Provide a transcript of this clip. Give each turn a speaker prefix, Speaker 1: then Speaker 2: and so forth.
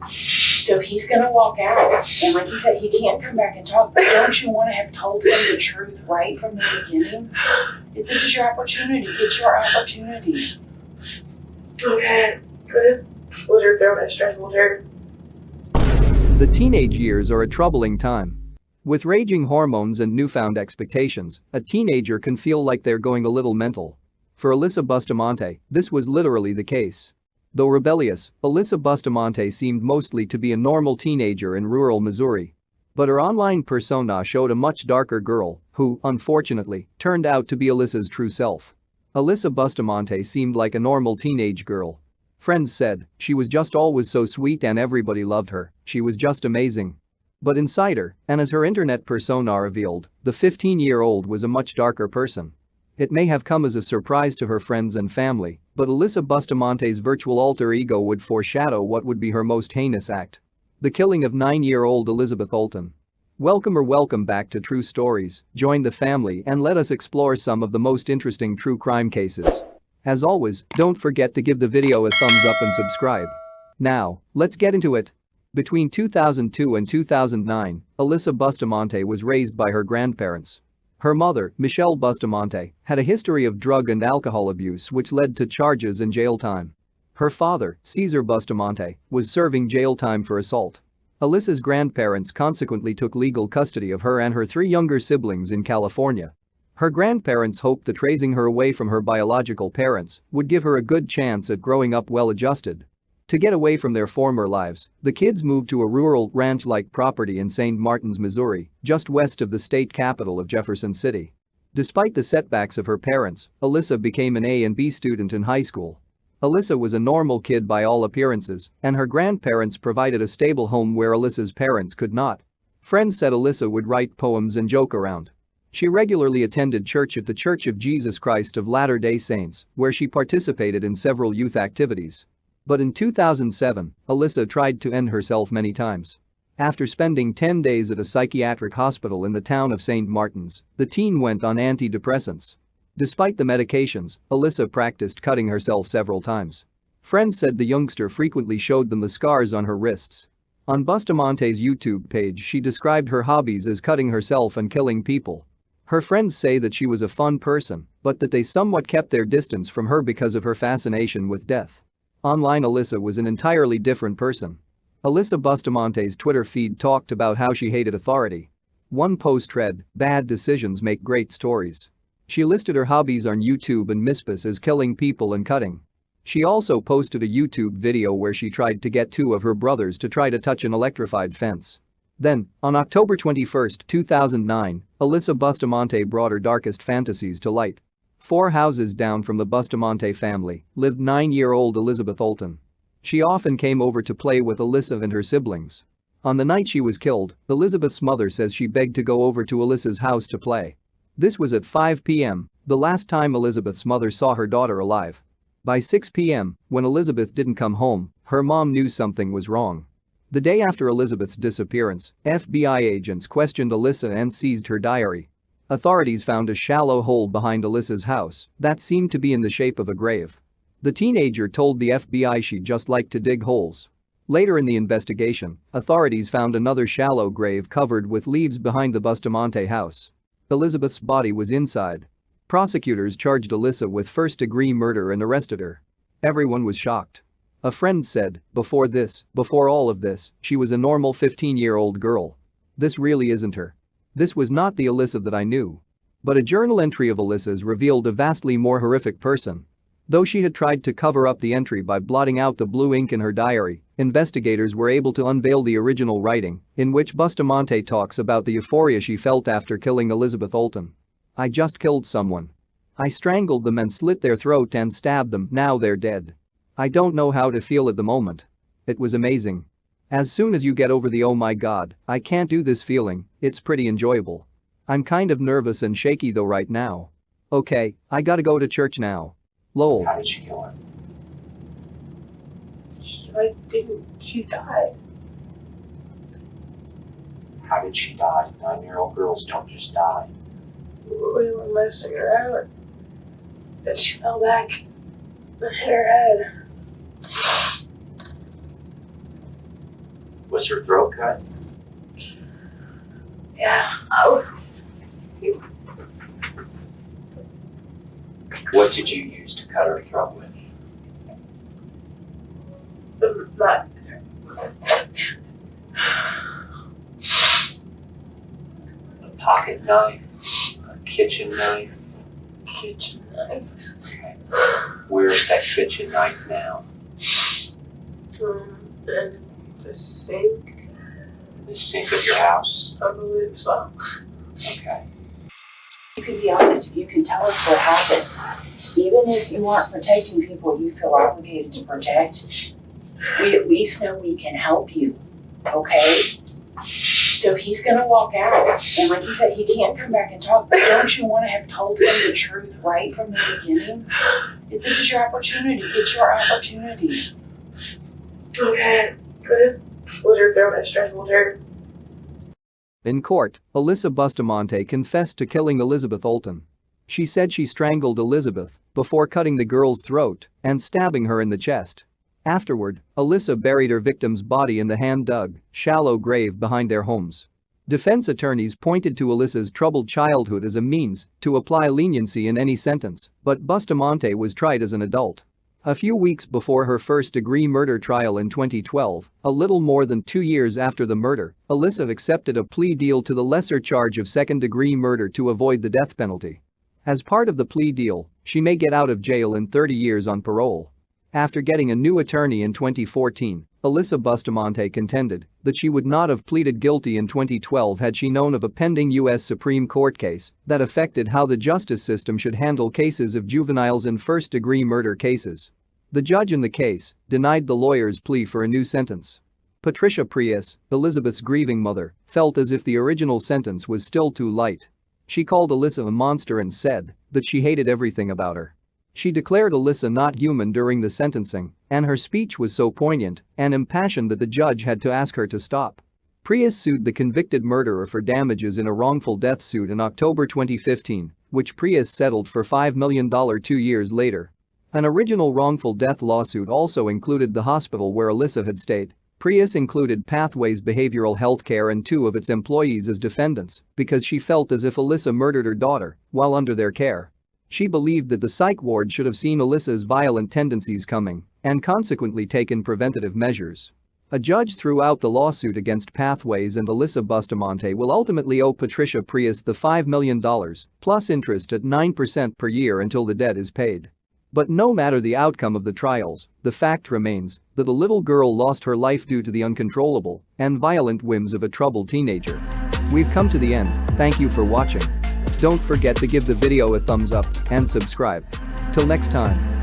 Speaker 1: So he's gonna walk out, and like he said, he can't come back and talk, but don't you want to have told him the truth right from the beginning? This is your opportunity. It's your opportunity.
Speaker 2: Okay, good. Slit her throat, I strangled her.
Speaker 3: The teenage years are a troubling time. With raging hormones and newfound expectations, a teenager can feel like they're going a little mental. For Alyssa Bustamante, this was literally the case. Though rebellious, Alyssa Bustamante seemed mostly to be a normal teenager in rural Missouri. But her online persona showed a much darker girl who, unfortunately, turned out to be Alyssa's true self. Alyssa Bustamante seemed like a normal teenage girl. Friends said she was just always so sweet and everybody loved her, she was just amazing. But inside her, and as her internet persona revealed, the 15-year-old was a much darker person. It may have come as a surprise to her friends and family, but Alyssa Bustamante's virtual alter ego would foreshadow what would be her most heinous act: the killing of 9-year-old Elizabeth Alton. Welcome back to True Stories. Join the family and let us explore some of the most interesting true crime cases. As always, don't forget to give the video a thumbs up and subscribe. Now, let's get into it. Between 2002 and 2009, Alyssa Bustamante was raised by her grandparents. Her mother, Michelle Bustamante, had a history of drug and alcohol abuse which led to charges and jail time. Her father, Cesar Bustamante, was serving jail time for assault. Alyssa's grandparents consequently took legal custody of her and her 3 younger siblings in California. Her grandparents hoped that raising her away from her biological parents would give her a good chance at growing up well-adjusted. To get away from their former lives, the kids moved to a rural, ranch-like property in St. Martins, Missouri, just west of the state capital of Jefferson City. Despite the setbacks of her parents, Alyssa became an A and B student in high school. Alyssa was a normal kid by all appearances, and her grandparents provided a stable home where Alyssa's parents could not. Friends said Alyssa would write poems and joke around. She regularly attended church at the Church of Jesus Christ of Latter-day Saints, where she participated in several youth activities. But in 2007, Alyssa tried to end herself many times. After spending 10 days at a psychiatric hospital in the town of St. Martins, the teen went on antidepressants. Despite the medications, Alyssa practiced cutting herself several times. Friends said the youngster frequently showed them the scars on her wrists. On Bustamante's YouTube page, she described her hobbies as cutting herself and killing people. Her friends say that she was a fun person, but that they somewhat kept their distance from her because of her fascination with death. Online, Alyssa was an entirely different person. Alyssa Bustamante's Twitter feed talked about how she hated authority. One post read, "Bad decisions make great stories." She listed her hobbies on YouTube and Mispus as killing people and cutting. She also posted a YouTube video where she tried to get 2 of her brothers to try to touch an electrified fence. Then, on October 21, 2009, Alyssa Bustamante brought her darkest fantasies to light. 4 houses down from the Bustamante family lived 9-year-old Elizabeth Alton. She often came over to play with Alyssa and her siblings. On the night she was killed, Elizabeth's mother says she begged to go over to Alyssa's house to play. This was at 5 p.m., the last time Elizabeth's mother saw her daughter alive. By 6 p.m., when Elizabeth didn't come home, her mom knew something was wrong. The day after Elizabeth's disappearance, FBI agents questioned Alyssa and seized her diary. Authorities found a shallow hole behind Alyssa's house that seemed to be in the shape of a grave. The teenager told the FBI she'd just like to dig holes. Later in the investigation, authorities found another shallow grave covered with leaves behind the Bustamante house. Elizabeth's body was inside. Prosecutors charged Alyssa with first-degree murder and arrested her. Everyone was shocked. A friend said, before all of this, she was a normal 15-year-old girl. This really isn't her. This was not the Alyssa that I knew. But a journal entry of Alyssa's revealed a vastly more horrific person. Though she had tried to cover up the entry by blotting out the blue ink in her diary, investigators were able to unveil the original writing, in which Bustamante talks about the euphoria she felt after killing Elizabeth Alton. "I just killed someone. I strangled them and slit their throat and stabbed them, now they're dead. I don't know how to feel at the moment. It was amazing. As soon as you get over the oh my god, I can't do this feeling, it's pretty enjoyable. I'm kind of nervous and shaky though right now. Okay, I gotta go to church now. Lol."
Speaker 1: How did she kill her?
Speaker 2: She died.
Speaker 1: How did she die? 9-year-old girls don't just die.
Speaker 2: We were messing her out. Then she fell back and hit her head.
Speaker 4: Was her throat cut?
Speaker 2: Yeah.
Speaker 4: What did you use to cut her throat with?
Speaker 2: Not.
Speaker 4: A pocket knife? A kitchen knife?
Speaker 2: Kitchen knife.
Speaker 4: Okay. Where is that kitchen knife now?
Speaker 2: And the sink,
Speaker 4: The sink of your house?
Speaker 2: I believe so.
Speaker 4: Okay.
Speaker 1: You can be honest, you can tell us what happened. Even if you aren't protecting people you feel obligated to protect, we at least know we can help you, okay? So he's gonna walk out, and like he said, he can't come back and talk, but don't you wanna have told him the truth right from the beginning? This is your opportunity, it's your opportunity.
Speaker 2: Okay. Good. Slit her throat, I strangled her.
Speaker 3: In court, Alyssa Bustamante confessed to killing Elizabeth Alton. She said she strangled Elizabeth before cutting the girl's throat and stabbing her in the chest. Afterward, Alyssa buried her victim's body in the hand-dug, shallow grave behind their homes. Defense attorneys pointed to Alyssa's troubled childhood as a means to apply leniency in any sentence, but Bustamante was tried as an adult. A few weeks before her first-degree murder trial in 2012, a little more than 2 years after the murder, Alyssa accepted a plea deal to the lesser charge of second-degree murder to avoid the death penalty. As part of the plea deal, she may get out of jail in 30 years on parole. After getting a new attorney in 2014, Alyssa Bustamante contended that she would not have pleaded guilty in 2012 had she known of a pending U.S. Supreme Court case that affected how the justice system should handle cases of juveniles in first-degree murder cases. The judge in the case denied the lawyer's plea for a new sentence. Patricia Prius, Elizabeth's grieving mother, felt as if the original sentence was still too light. She called Alyssa a monster and said that she hated everything about her. She declared Alyssa not human during the sentencing, and her speech was so poignant and impassioned that the judge had to ask her to stop. Prius sued the convicted murderer for damages in a wrongful death suit in October 2015, which Prius settled for $5 million 2 years later. An original wrongful death lawsuit also included the hospital where Alyssa had stayed. Prius included Pathways Behavioral Healthcare and 2 of its employees as defendants because she felt as if Alyssa murdered her daughter while under their care. She believed that the psych ward should have seen Alyssa's violent tendencies coming and consequently taken preventative measures. A judge threw out the lawsuit against Pathways, and Alyssa Bustamante will ultimately owe Patricia Prius the $5 million plus interest at 9% per year until the debt is paid. But no matter the outcome of the trials, the fact remains that the little girl lost her life due to the uncontrollable and violent whims of a troubled teenager. We've come to the end, thank you for watching. Don't forget to give the video a thumbs up and subscribe. Till next time.